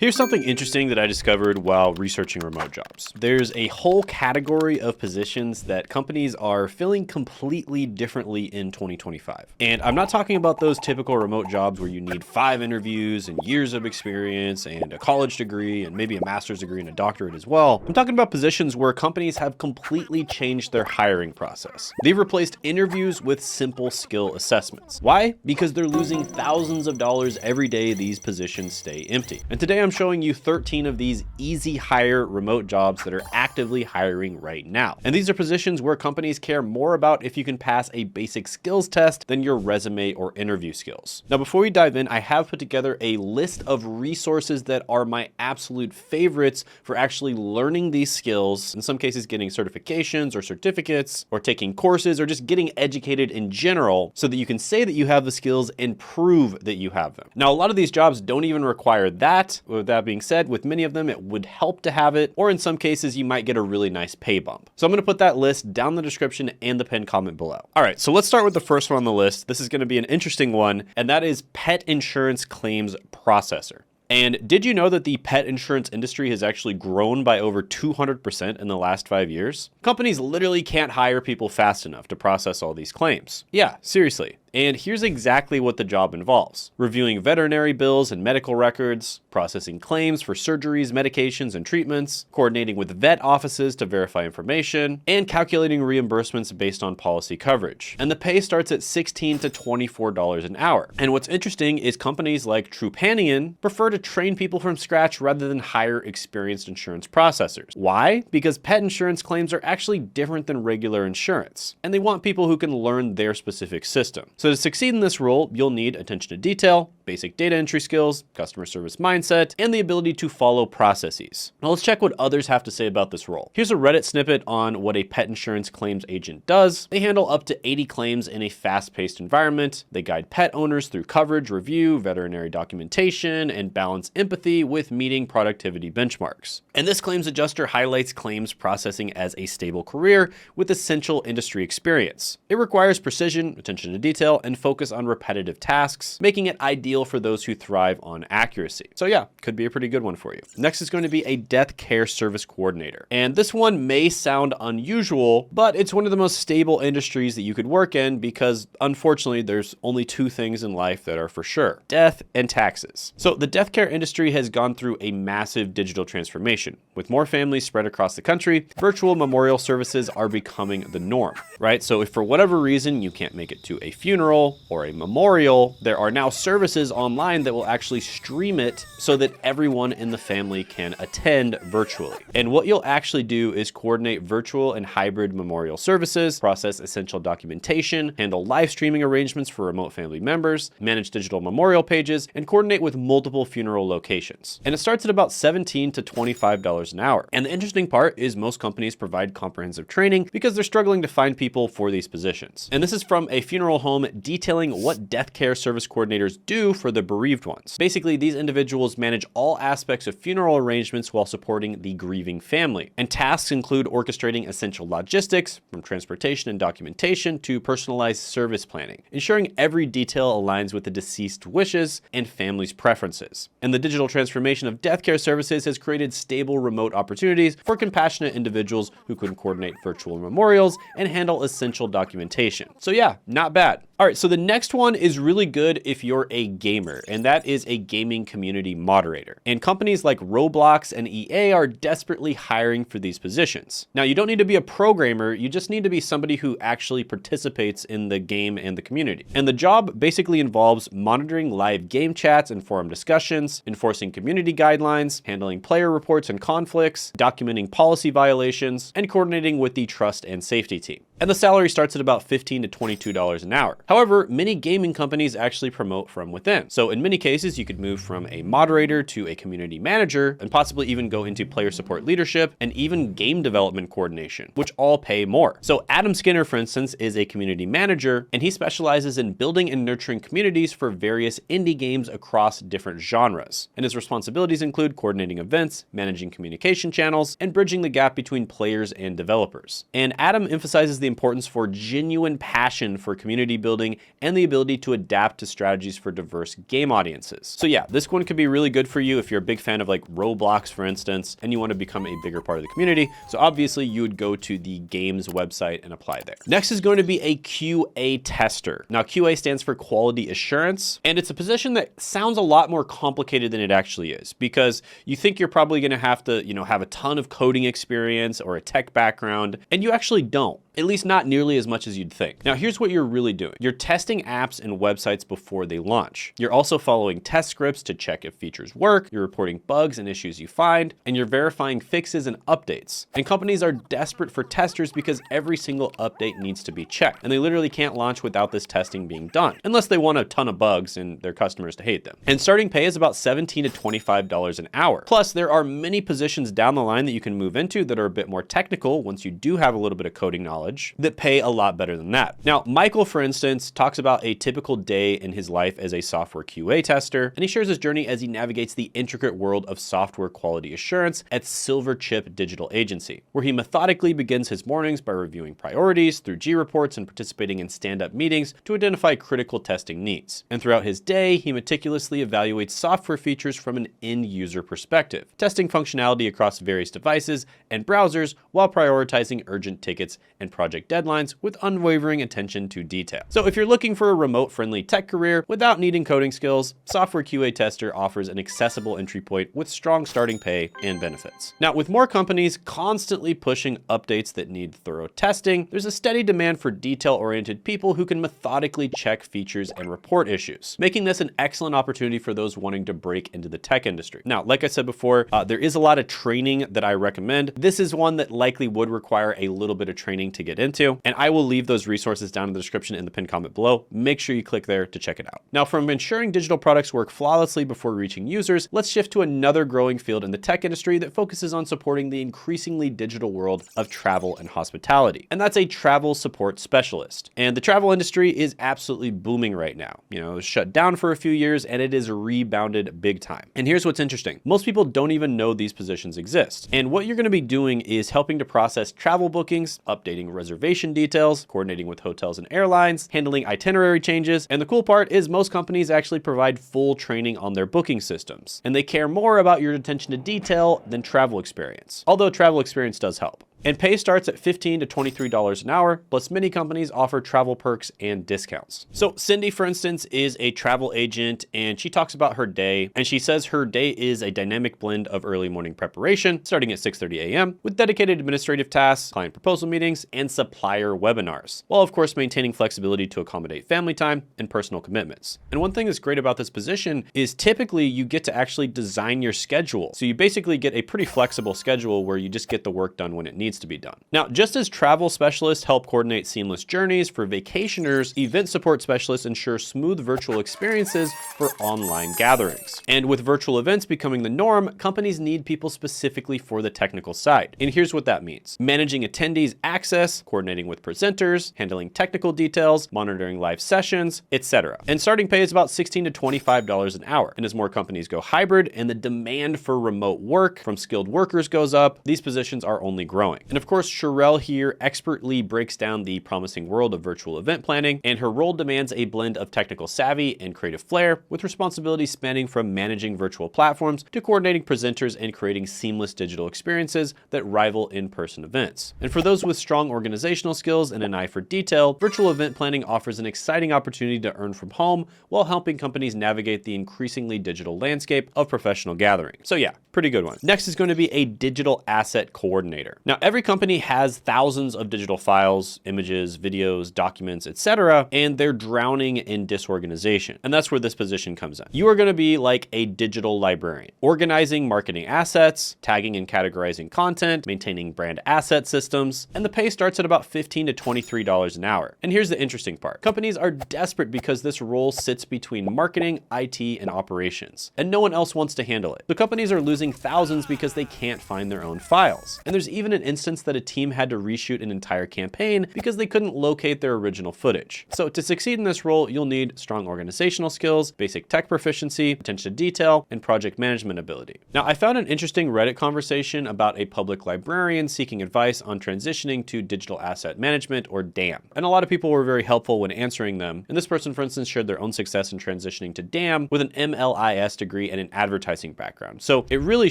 Here's something interesting that I discovered while researching remote jobs. There's a whole category of positions that companies are filling completely differently in 2025. And I'm not talking about those typical remote jobs where you need 5 interviews and years of experience and a college degree and maybe a master's degree and a doctorate as well. I'm talking about positions where companies have completely changed their hiring process. They've replaced interviews with simple skill assessments. Why? Because they're losing thousands of dollars every day these positions stay empty. And today I'm showing you 13 of these easy hire remote jobs that are actively hiring right now. And these are positions where companies care more about if you can pass a basic skills test than your resume or interview skills. Now, before we dive in, I have put together a list of resources that are my absolute favorites for actually learning these skills, in some cases getting certifications or certificates, or taking courses, or just getting educated in general so that you can say that you have the skills and prove that you have them. Now, a lot of these jobs don't even require that. With that being said, with many of them, it would help to have it, or in some cases, you might get a really nice pay bump. So I'm gonna put that list down in the description and the pinned comment below. All right, so let's start with the first one on the list. This is gonna be an interesting one, and that is pet insurance claims processor. And did you know that the pet insurance industry has actually grown by over 200% in the last 5 years? Companies literally can't hire people fast enough to process all these claims. Yeah, seriously. And here's exactly what the job involves: reviewing veterinary bills and medical records, processing claims for surgeries, medications, and treatments, coordinating with vet offices to verify information, and calculating reimbursements based on policy coverage. And the pay starts at $16 to $24 an hour. And what's interesting is companies like Trupanion prefer to train people from scratch rather than hire experienced insurance processors. Why? Because pet insurance claims are actually different than regular insurance, and they want people who can learn their specific system. So to succeed in this role, you'll need attention to detail, basic data entry skills, customer service mindset, and the ability to follow processes. Now let's check what others have to say about this role. Here's a Reddit snippet on what a pet insurance claims agent does. They handle up to 80 claims in a fast-paced environment. They guide pet owners through coverage, review, veterinary documentation, and balance empathy with meeting productivity benchmarks. And this claims adjuster highlights claims processing as a stable career with essential industry experience. It requires precision, attention to detail, and focus on repetitive tasks, making it ideal for those who thrive on accuracy. So yeah, could be a pretty good one for you. Next is going to be a death care service coordinator. And this one may sound unusual, but it's one of the most stable industries that you could work in because unfortunately there's only 2 things in life that are for sure: death and taxes. So the death care industry has gone through a massive digital transformation. With more families spread across the country, virtual memorial services are becoming the norm, right? So if for whatever reason you can't make it to a funeral or a memorial, there are now services online that will actually stream it so that everyone in the family can attend virtually. And what you'll actually do is coordinate virtual and hybrid memorial services, process essential documentation, handle live streaming arrangements for remote family members, manage digital memorial pages, and coordinate with multiple funeral locations. And it starts at about $17 to $25 an hour. And the interesting part is most companies provide comprehensive training because they're struggling to find people for these positions. And this is from a funeral home detailing what death care service coordinators do for the bereaved ones. Basically, these individuals manage all aspects of funeral arrangements while supporting the grieving family. And tasks include orchestrating essential logistics, from transportation and documentation to personalized service planning, ensuring every detail aligns with the deceased wishes and family's preferences. And the digital transformation of death care services has created stable remote opportunities for compassionate individuals who can coordinate virtual memorials and handle essential documentation. So yeah, not bad. All right, so the next one is really good if you're a gamer, and that is a gaming community moderator. And companies like Roblox and EA are desperately hiring for these positions. Now, you don't need to be a programmer, you just need to be somebody who actually participates in the game and the community. And the job basically involves monitoring live game chats and forum discussions, enforcing community guidelines, handling player reports and conflicts, documenting policy violations, and coordinating with the trust and safety team. And the salary starts at about $15 to $22 an hour. However, many gaming companies actually promote from within. So in many cases, you could move from a moderator to a community manager and possibly even go into player support leadership and even game development coordination, which all pay more. So Adam Skinner, for instance, is a community manager, and he specializes in building and nurturing communities for various indie games across different genres. And his responsibilities include coordinating events, managing communication channels, and bridging the gap between players and developers. And Adam emphasizes the importance for genuine passion for community building and the ability to adapt to strategies for diverse game audiences. So yeah, this one could be really good for you if you're a big fan of like Roblox, for instance, and you want to become a bigger part of the community. So obviously you would go to the games website and apply there. Next is going to be a QA tester. Now QA stands for quality assurance, and it's a position that sounds a lot more complicated than it actually is, because you think you're probably going to have to, have a ton of coding experience or a tech background, and you actually don't. At least not nearly as much as you'd think. Now, here's what you're really doing. You're testing apps and websites before they launch. You're also following test scripts to check if features work. You're reporting bugs and issues you find, and you're verifying fixes and updates. And companies are desperate for testers because every single update needs to be checked, and they literally can't launch without this testing being done, unless they want a ton of bugs and their customers to hate them. And starting pay is about $17 to $25 an hour. Plus, there are many positions down the line that you can move into that are a bit more technical once you do have a little bit of coding knowledge that pay a lot better than that. Now, Michael, for instance, talks about a typical day in his life as a software QA tester, and he shares his journey as he navigates the intricate world of software quality assurance at Silverchip Digital Agency, where he methodically begins his mornings by reviewing priorities through G reports and participating in stand-up meetings to identify critical testing needs. And throughout his day, he meticulously evaluates software features from an end-user perspective, testing functionality across various devices and browsers while prioritizing urgent tickets and project deadlines with unwavering attention to detail. So if you're looking for a remote-friendly tech career without needing coding skills, Software QA Tester offers an accessible entry point with strong starting pay and benefits. Now, with more companies constantly pushing updates that need thorough testing, there's a steady demand for detail-oriented people who can methodically check features and report issues, making this an excellent opportunity for those wanting to break into the tech industry. Now, like I said before, there is a lot of training that I recommend. This is one that likely would require a little bit of training to get into, and I will leave those resources down in the description in the pinned comment below. Make sure you click there to check it out. Now, from ensuring digital products work flawlessly before reaching users, let's shift to another growing field in the tech industry that focuses on supporting the increasingly digital world of travel and hospitality, and that's a travel support specialist. And the travel industry is absolutely booming right now. It was shut down for a few years and it is rebounded big time. And here's what's interesting. Most people don't even know these positions exist. And what you're going to be doing is helping to process travel bookings, updating reservation details, coordinating with hotels and airlines, handling itinerary changes. And the cool part is most companies actually provide full training on their booking systems, and they care more about your attention to detail than travel experience, although travel experience does help. And pay starts at $15 to $23 an hour, plus many companies offer travel perks and discounts. So Cindy, for instance, is a travel agent, and she talks about her day, and she says her day is a dynamic blend of early morning preparation, starting at 6:30 a.m., with dedicated administrative tasks, client proposal meetings, and supplier webinars, while of course maintaining flexibility to accommodate family time and personal commitments. And one thing that's great about this position is typically you get to actually design your schedule. So you basically get a pretty flexible schedule where you just get the work done when it needs to be done. Now, just as travel specialists help coordinate seamless journeys for vacationers, event support specialists ensure smooth virtual experiences for online gatherings. And with virtual events becoming the norm, companies need people specifically for the technical side. And here's what that means: managing attendees' access, coordinating with presenters, handling technical details, monitoring live sessions, etc. And starting pay is about $16 to $25 an hour. And as more companies go hybrid and the demand for remote work from skilled workers goes up, these positions are only growing. And of course, Sherelle here expertly breaks down the promising world of virtual event planning, and her role demands a blend of technical savvy and creative flair, with responsibilities spanning from managing virtual platforms to coordinating presenters and creating seamless digital experiences that rival in-person events. And for those with strong organizational skills and an eye for detail, virtual event planning offers an exciting opportunity to earn from home while helping companies navigate the increasingly digital landscape of professional gatherings. So yeah, pretty good one. Next is going to be a digital asset coordinator. Now, every company has thousands of digital files, images, videos, documents, etc., and they're drowning in disorganization. And that's where this position comes in. You are going to be like a digital librarian, organizing marketing assets, tagging and categorizing content, maintaining brand asset systems, and the pay starts at about $15 to $23 an hour. And here's the interesting part. Companies are desperate because this role sits between marketing, IT, and operations, and no one else wants to handle it. The companies are losing thousands because they can't find their own files. And there's even an instance that a team had to reshoot an entire campaign because they couldn't locate their original footage. So to succeed in this role, you'll need strong organizational skills, basic tech proficiency, attention to detail, and project management ability. Now, I found an interesting Reddit conversation about a public librarian seeking advice on transitioning to digital asset management, or DAM. And a lot of people were very helpful when answering them. And this person, for instance, shared their own success in transitioning to DAM with an MLIS degree and an advertising background. So it really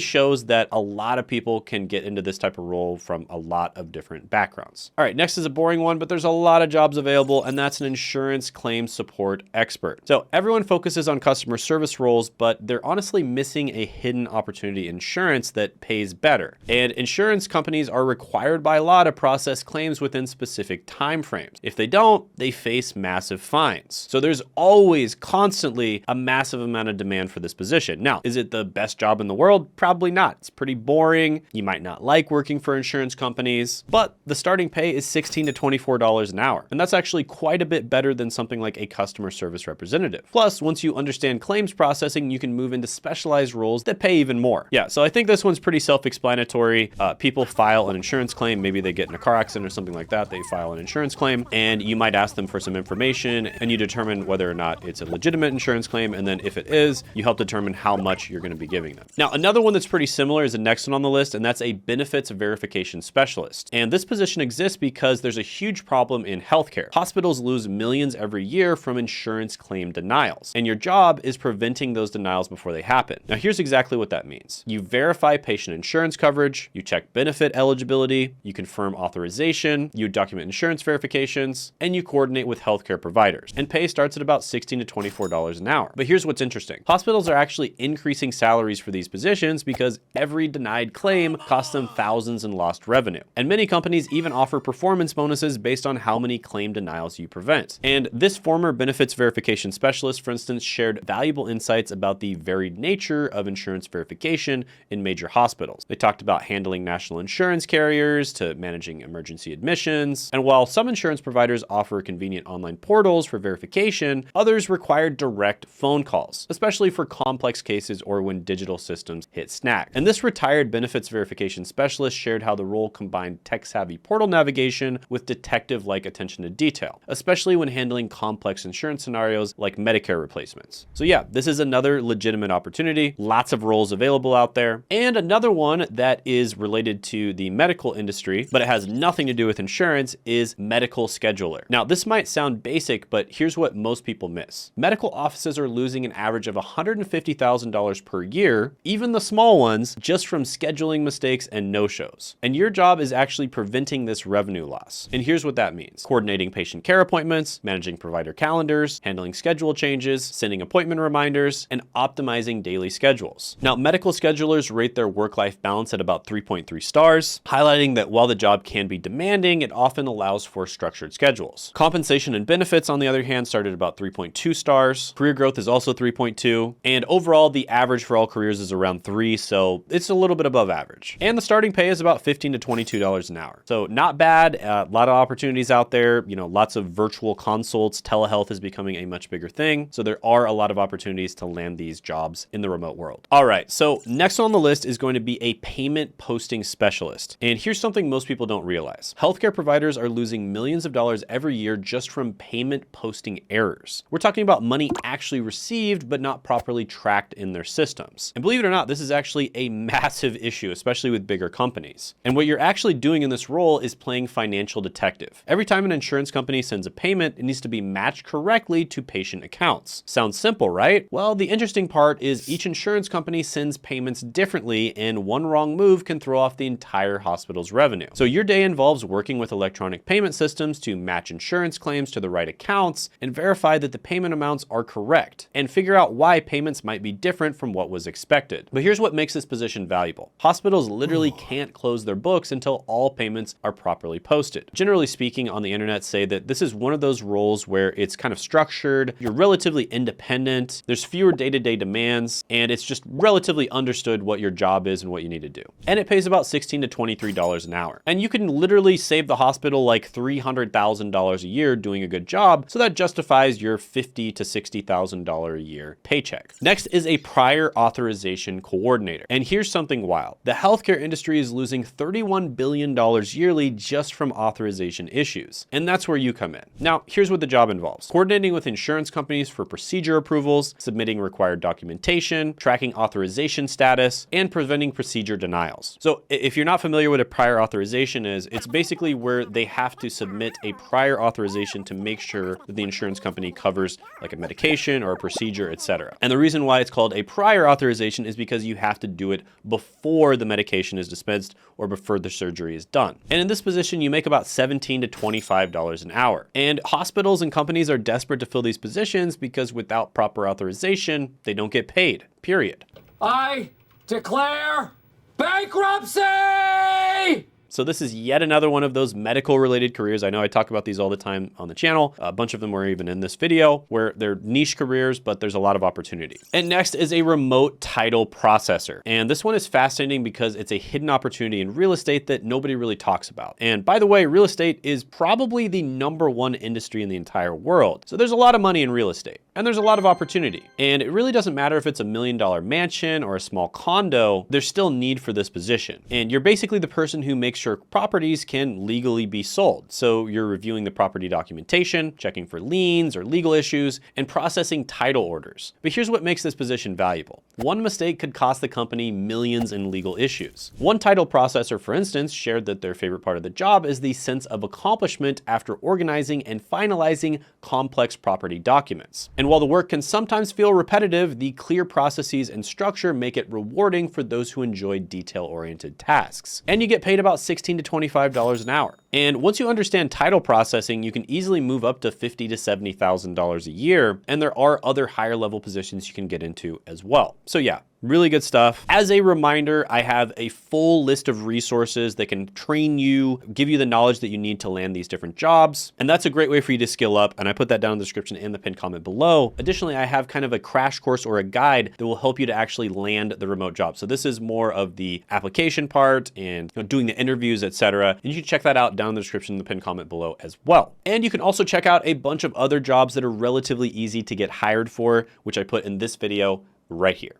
shows that a lot of people can get into this type of role from a lot of different backgrounds. All right, next is a boring one, but there's a lot of jobs available, and that's an insurance claim support expert. So everyone focuses on customer service roles, but they're honestly missing a hidden opportunity in insurance that pays better. And insurance companies are required by law to process claims within specific timeframes. If they don't, they face massive fines. So there's always constantly a massive amount of demand for this position. Now, is it the best job in the world? Probably not. It's pretty boring. You might not like working for insurance companies, but the starting pay is $16 to $24 an hour. And that's actually quite a bit better than something like a customer service representative. Plus, once you understand claims processing, you can move into specialized roles that pay even more. Yeah, so I think this one's pretty self-explanatory. People file an insurance claim. Maybe they get in a car accident or something like that. They file an insurance claim, and you might ask them for some information, and you determine whether or not it's a legitimate insurance claim. And then if it is, you help determine how much you're going to be giving them. Now, another one that's pretty similar is the next one on the list, and that's a benefits verification specialist. And this position exists because there's a huge problem in healthcare. Hospitals lose millions every year from insurance claim denials, and your job is preventing those denials before they happen. Now, here's exactly what that means. You verify patient insurance coverage, you check benefit eligibility, you confirm authorization, you document insurance verifications, and you coordinate with healthcare providers. And pay starts at about $16 to $24 an hour. But here's what's interesting. Hospitals are actually increasing salaries for these positions because every denied claim costs them thousands in lost revenue. And many companies even offer performance bonuses based on how many claim denials you prevent. And this former benefits verification specialist, for instance, shared valuable insights about the varied nature of insurance verification in major hospitals. They talked about handling national insurance carriers to managing emergency admissions. And while some insurance providers offer convenient online portals for verification, others require direct phone calls, especially for complex cases or when digital systems hit snag. And this retired benefits verification specialist shared how the role combined tech-savvy portal navigation with detective-like attention to detail, especially when handling complex insurance scenarios like Medicare replacements. So yeah, this is another legitimate opportunity. Lots of roles available out there. And another one that is related to the medical industry, but it has nothing to do with insurance, is medical scheduler. Now, this might sound basic, but here's what most people miss. Medical offices are losing an average of $150,000 per year, even the small ones, just from scheduling mistakes and no-shows. And your job is actually preventing this revenue loss. And here's what that means. Coordinating patient care appointments, managing provider calendars, handling schedule changes, sending appointment reminders, and optimizing daily schedules. Now, medical schedulers rate their work-life balance at about 3.3 stars, highlighting that while the job can be demanding, it often allows for structured schedules. Compensation and benefits, on the other hand, start at about 3.2 stars. Career growth is also 3.2, and overall, the average for all careers is around 3, so it's a little bit above average. And the starting pay is about $15 to $22 an hour. So not bad, a lot of opportunities out there, lots of virtual consults. Telehealth is becoming a much bigger thing. So there are a lot of opportunities to land these jobs in the remote world. All right, so next on the list is going to be a payment posting specialist. And here's something most people don't realize. Healthcare providers are losing millions of dollars every year just from payment posting errors. We're talking about money actually received, but not properly tracked in their systems. And believe it or not, this is actually a massive issue, especially with bigger companies. And what you're actually doing in this role is playing financial detective. Every time an insurance company sends a payment, it needs to be matched correctly to patient accounts. Sounds simple, right? Well, the interesting part is each insurance company sends payments differently, and one wrong move can throw off the entire hospital's revenue. So your day involves working with electronic payment systems to match insurance claims to the right accounts and verify that the payment amounts are correct, and figure out why payments might be different from what was expected. But here's what makes this position valuable. Hospitals literally can't close their books until all payments are properly posted. Generally speaking, on the internet say that this is one of those roles where it's kind of structured, you're relatively independent, there's fewer day-to-day demands, and it's just relatively understood what your job is and what you need to do. And it pays about $16 to $23 an hour. And you can literally save the hospital like $300,000 a year doing a good job, so that justifies your $50,000 to $60,000 a year paycheck. Next is a prior authorization coordinator. And here's something wild. The healthcare industry is losing $30 $31 billion yearly just from authorization issues. And that's where you come in. Now, here's what the job involves: coordinating with insurance companies for procedure approvals, submitting required documentation, tracking authorization status, and preventing procedure denials. So if you're not familiar with a prior authorization is, it's basically where they have to submit a prior authorization to make sure that the insurance company covers like a medication or a procedure, etc. And the reason why it's called a prior authorization is because you have to do it before the medication is dispensed or before the surgery is done. And in this position, you make about $17 to $25 an hour. And hospitals and companies are desperate to fill these positions because without proper authorization, they don't get paid, period. I declare bankruptcy! So this is yet another one of those medical related careers. I know I talk about these all the time on the channel. A bunch of them were even in this video, where they're niche careers, but there's a lot of opportunity. And next is a remote title processor. And this one is fascinating because it's a hidden opportunity in real estate that nobody really talks about. And by the way, real estate is probably the #1 industry in the entire world. So there's a lot of money in real estate and there's a lot of opportunity. And it really doesn't matter if it's a $1 million mansion or a small condo, there's still need for this position. And you're basically the person who makes sure properties can legally be sold. So you're reviewing the property documentation, checking for liens or legal issues, and processing title orders. But here's what makes this position valuable. One mistake could cost the company millions in legal issues. One title processor, for instance, shared that their favorite part of the job is the sense of accomplishment after organizing and finalizing complex property documents. And while the work can sometimes feel repetitive, the clear processes and structure make it rewarding for those who enjoy detail-oriented tasks. And you get paid about $16 to $25 an hour. And once you understand title processing, you can easily move up to $50,000 to $70,000 a year. And there are other higher level positions you can get into as well. So yeah, really good stuff. As a reminder, I have a full list of resources that can train you, give you the knowledge that you need to land these different jobs. And that's a great way for you to skill up. And I put that down in the description and the pinned comment below. Additionally, I have kind of a crash course or a guide that will help you to actually land the remote job. So this is more of the application part and doing the interviews, etc. And you can check that out down in the description in the pinned comment below as well. And you can also check out a bunch of other jobs that are relatively easy to get hired for, which I put in this video right here.